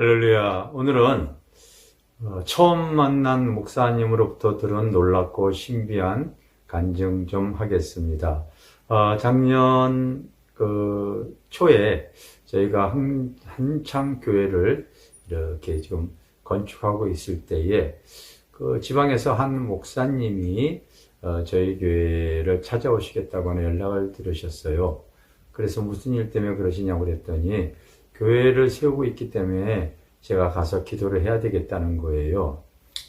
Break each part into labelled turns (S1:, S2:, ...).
S1: 할렐루야. 오늘은 처음 만난 목사님으로부터 들은 놀랍고 신비한 간증 좀 하겠습니다. 작년 초에 저희가 한창 교회를 이렇게 좀 건축하고 있을 때에 지방에서 한 목사님이 저희 교회를 찾아오시겠다고 하는 연락을 들으셨어요. 그래서 무슨 일 때문에 그러시냐고 그랬더니 교회를 세우고 있기 때문에 제가 가서 기도를 해야 되겠다는 거예요.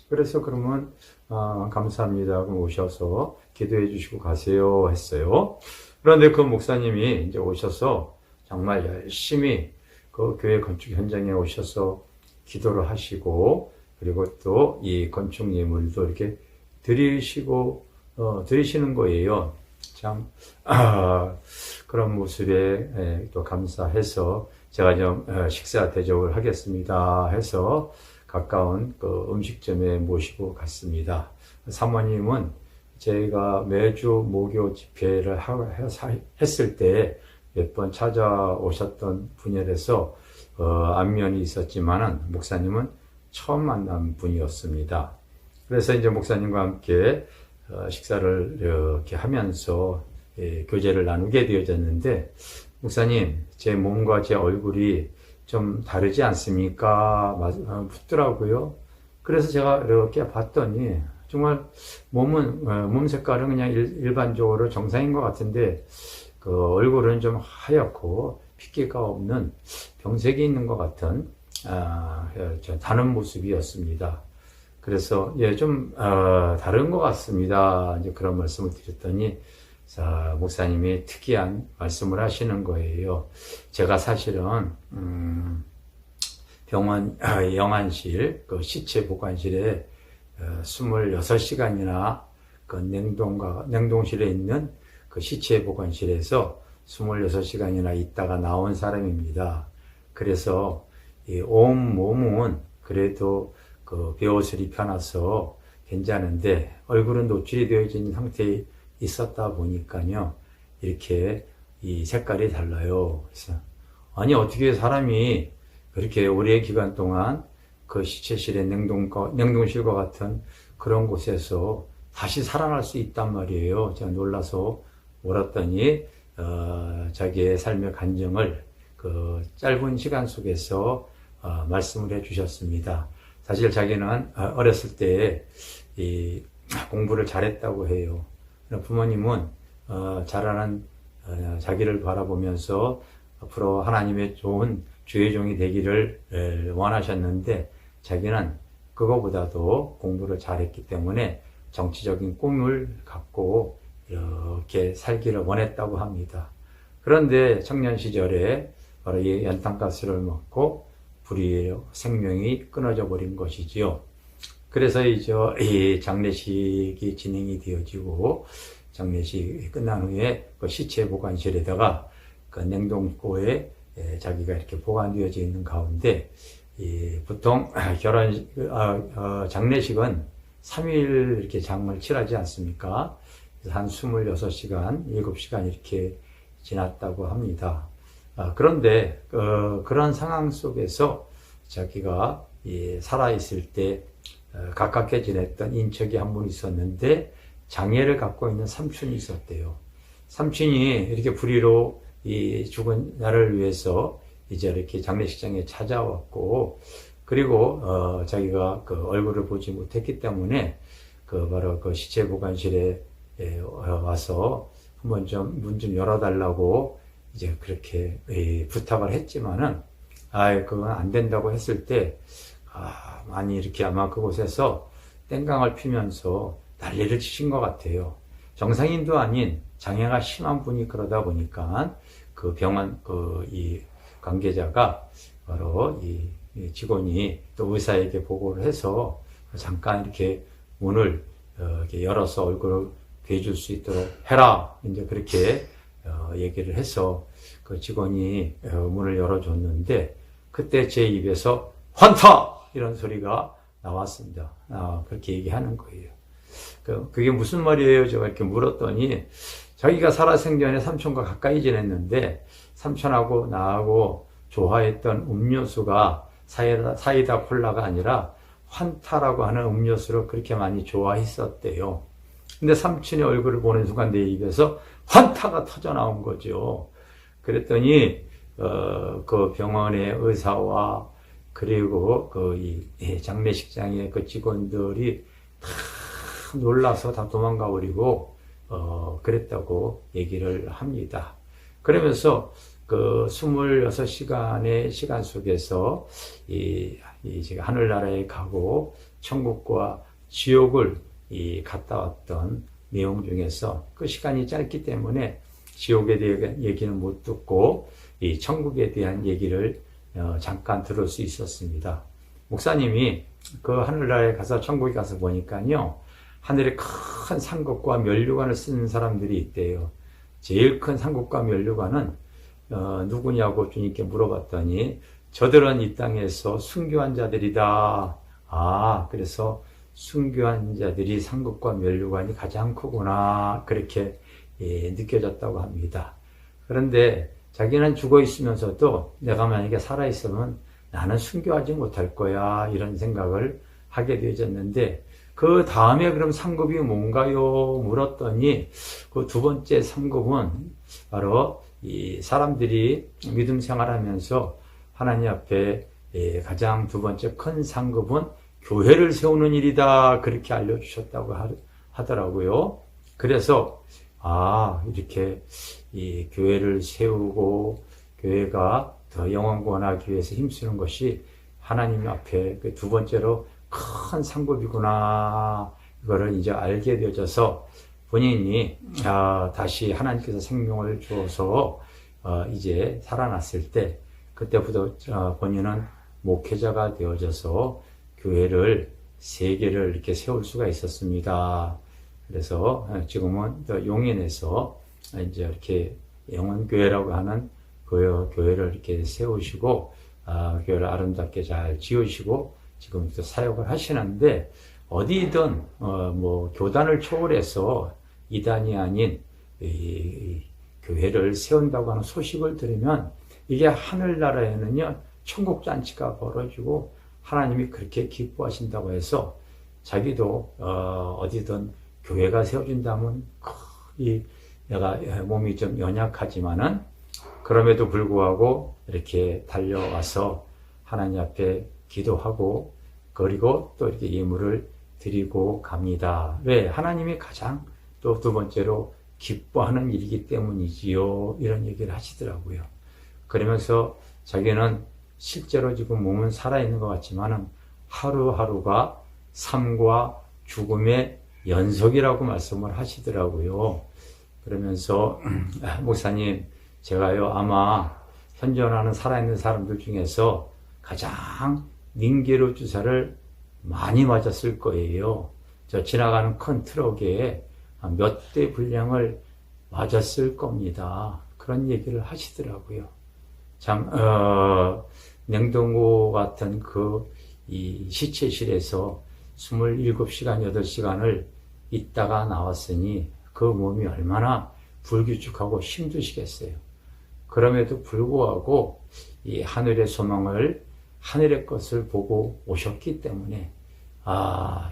S1: 그래서 그러면 감사합니다. 그럼 오셔서 기도해 주시고 가세요 했어요. 그런데 그 목사님이 이제 오셔서 정말 열심히 그 교회 건축 현장에 오셔서 기도를 하시고, 그리고 또 이 건축 예물도 이렇게 드리시는 거예요. 참 그런 모습에 또 감사해서 제가 좀 식사 대접을 하겠습니다 해서 가까운 그 음식점에 모시고 갔습니다. 사모님은 저희가 매주 목요 집회를 했을 때 몇 번 찾아오셨던 분이라서 안면이 있었지만은 목사님은 처음 만난 분이었습니다. 그래서 이제 목사님과 함께 식사를 이렇게 하면서 교제를 나누게 되어졌는데, 목사님, 제 몸과 제 얼굴이 좀 다르지 않습니까? 묻더라고요. 그래서 제가 이렇게 봤더니 정말 몸 색깔은 그냥 일반적으로 정상인 것 같은데 그 얼굴은 좀 하얗고 핏기가 없는 병색이 있는 것 같은 다른 모습이었습니다. 그래서 좀 다른 것 같습니다. 이제 그런 말씀을 드렸더니 목사님이 특이한 말씀을 하시는 거예요. 제가 사실은 병원 영안실 그 시체 보관실에 26시간이나 그 냉동실에 있는 그 시체 보관실에서 26시간이나 있다가 나온 사람입니다. 그래서 온 몸은 그래도 그 베옷을 입혀놔서 괜찮은데 얼굴은 노출이 되어진 상태에 있었다 보니까요, 이렇게 이 색깔이 달라요. 그래서 아니, 어떻게 사람이 그렇게 오래 기간 동안 그 시체실의 냉동실과 같은 그런 곳에서 다시 살아날 수 있단 말이에요. 제가 놀라서 물었더니 자기의 삶의 간증을 그 짧은 시간 속에서 말씀을 해주셨습니다. 사실 자기는 어렸을 때 이 공부를 잘했다고 해요. 부모님은 자라는 자기를 바라보면서 앞으로 하나님의 좋은 주의 종이 되기를 원하셨는데, 자기는 그거보다도 공부를 잘했기 때문에 정치적인 꿈을 갖고 이렇게 살기를 원했다고 합니다. 그런데 청년 시절에 바로 이 연탄가스를 먹고 불의의 생명이 끊어져 버린 것이지요. 그래서 이 장례식이 진행이 되어지고, 장례식이 끝난 후에 그 시체 보관실에다가 그 냉동고에 자기가 이렇게 보관되어져 있는 가운데, 보통 장례식은 3일 이렇게 장을 치르지 않습니까? 그래서 한 26시간, 7시간 이렇게 지났다고 합니다. 그런데 그런 상황 속에서 자기가 살아있을 때 가깝게 지냈던 인척이 한 분 있었는데, 장애를 갖고 있는 삼촌이 있었대요. 삼촌이 이렇게 불의로 이 죽은 나를 위해서 이제 이렇게 장례식장에 찾아왔고, 그리고 자기가 그 얼굴을 보지 못했기 때문에 바로 그 시체 보관실에 와서 한번 문 좀 열어달라고 이제 그렇게 부탁을 했지만은 그건 안 된다고 했을 때 많이 이렇게 아마 그곳에서 땡깡을 피면서 난리를 치신 것 같아요. 정상인도 아닌 장애가 심한 분이 그러다 보니까 그 병원 이 관계자가 바로 이 직원이 또 의사에게 보고를 해서 잠깐 이렇게 문을 이렇게 열어서 얼굴을 대줄 수 있도록 해라, 이제 그렇게 얘기를 해서 그 직원이 문을 열어줬는데, 그때 제 입에서 환타! 이런 소리가 나왔습니다. 그렇게 얘기하는 거예요. 그게 무슨 말이에요? 제가 이렇게 물었더니, 자기가 살아생전에 삼촌과 가까이 지냈는데 삼촌하고 나하고 좋아했던 음료수가 사이다 콜라가 아니라 환타라고 하는 음료수를 그렇게 많이 좋아했었대요. 근데 삼촌의 얼굴을 보는 순간 내 입에서 환타가 터져 나온 거죠. 그랬더니 그 병원의 의사와 그리고 장례식장의 그 직원들이 다 놀라서 다 도망가 버리고 그랬다고 얘기를 합니다. 그러면서 그 26시간의 시간 속에서 제가 하늘나라에 가고 천국과 지옥을 갔다 왔던 내용 중에서 그 시간이 짧기 때문에 지옥에 대한 얘기는 못 듣고 이 천국에 대한 얘기를 잠깐 들을 수 있었습니다. 목사님이 그 하늘나라에 가서 천국에 가서 보니까요, 하늘에 큰 상급과 면류관을 쓰는 사람들이 있대요. 제일 큰 상급과 면류관은 누구냐고 주님께 물어봤더니 저들은 이 땅에서 순교한 자들이다. 그래서 순교한 자들이 상급과 면류관이 가장 크구나, 그렇게 느껴졌다고 합니다. 그런데 자기는 죽어 있으면서도 내가 만약에 살아 있으면 나는 순교하지 못할 거야, 이런 생각을 하게 되어졌는데, 그 다음에 그럼 상급이 뭔가요? 물었더니 그 두 번째 상급은 바로 이 사람들이 믿음 생활하면서 하나님 앞에 가장 두 번째 큰 상급은 교회를 세우는 일이다, 그렇게 알려주셨다고 하더라고요. 그래서 이렇게 이 교회를 세우고 교회가 더 영원권하기 위해서 힘쓰는 것이 하나님 앞에 그 두 번째로 큰 상급이구나, 이거를 이제 알게 되어져서 본인이 다시 하나님께서 생명을 주어서 이제 살아났을 때, 그때부터 본인은 목회자가 되어져서 교회를 3개를 이렇게 세울 수가 있었습니다. 그래서 지금은 또 용인에서 이제 이렇게 영원교회라고 하는 교회를 이렇게 세우시고, 교회를 아름답게 잘 지으시고 지금부터 사역을 하시는데, 어디든 교단을 초월해서 이단이 아닌 이 교회를 세운다고 하는 소식을 들으면 이게 하늘나라에는요 천국 잔치가 벌어지고 하나님이 그렇게 기뻐하신다고 해서 자기도 어디든 교회가 세워진다면 내가 몸이 좀 연약하지만은 그럼에도 불구하고 이렇게 달려와서 하나님 앞에 기도하고 그리고 또 이렇게 예물을 드리고 갑니다. 왜? 하나님이 가장 또 두 번째로 기뻐하는 일이기 때문이지요, 이런 얘기를 하시더라고요. 그러면서 자기는 실제로 지금 몸은 살아있는 것 같지만은 하루하루가 삶과 죽음의 연속이라고 말씀을 하시더라고요. 그러면서 목사님, 제가요 아마 현존하는 살아있는 사람들 중에서 가장 링게르 주사를 많이 맞았을 거예요. 저 지나가는 큰 트럭에 몇 대 분량을 맞았을 겁니다. 그런 얘기를 하시더라고요. 참 냉동고 같은 이 시체실에서 27시간, 8시간을 있다가 나왔으니 그 몸이 얼마나 불규칙하고 힘드시겠어요. 그럼에도 불구하고 이 하늘의 소망을, 하늘의 것을 보고 오셨기 때문에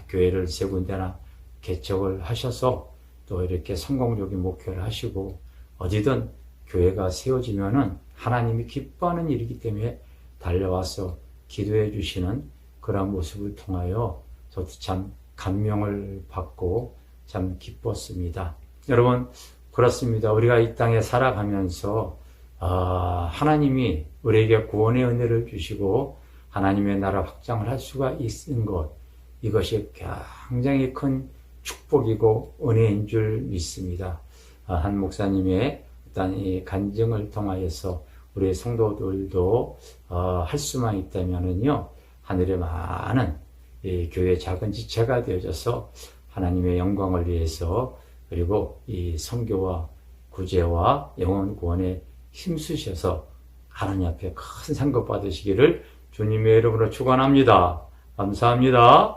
S1: 교회를 3군데나 개척을 하셔서 또 이렇게 성공적인 목회를 하시고 어디든 교회가 세워지면은 하나님이 기뻐하는 일이기 때문에 달려와서 기도해 주시는 그런 모습을 통하여 저도 참 감명을 받고 참 기뻤습니다. 여러분, 그렇습니다. 우리가 이 땅에 살아가면서 하나님이 우리에게 구원의 은혜를 주시고 하나님의 나라 확장을 할 수가 있는 것, 이것이 굉장히 큰 축복이고 은혜인 줄 믿습니다. 한 목사님의 어떤 이 간증을 통하여서 우리 성도들도 할 수만 있다면은요, 하늘의 많은 이 교회 작은 지체가 되어져서 하나님의 영광을 위해서 그리고 이 선교와 구제와 영혼 구원에 힘쓰셔서 하나님 앞에 큰 상급 받으시기를 주님의 이름으로 축원합니다. 감사합니다.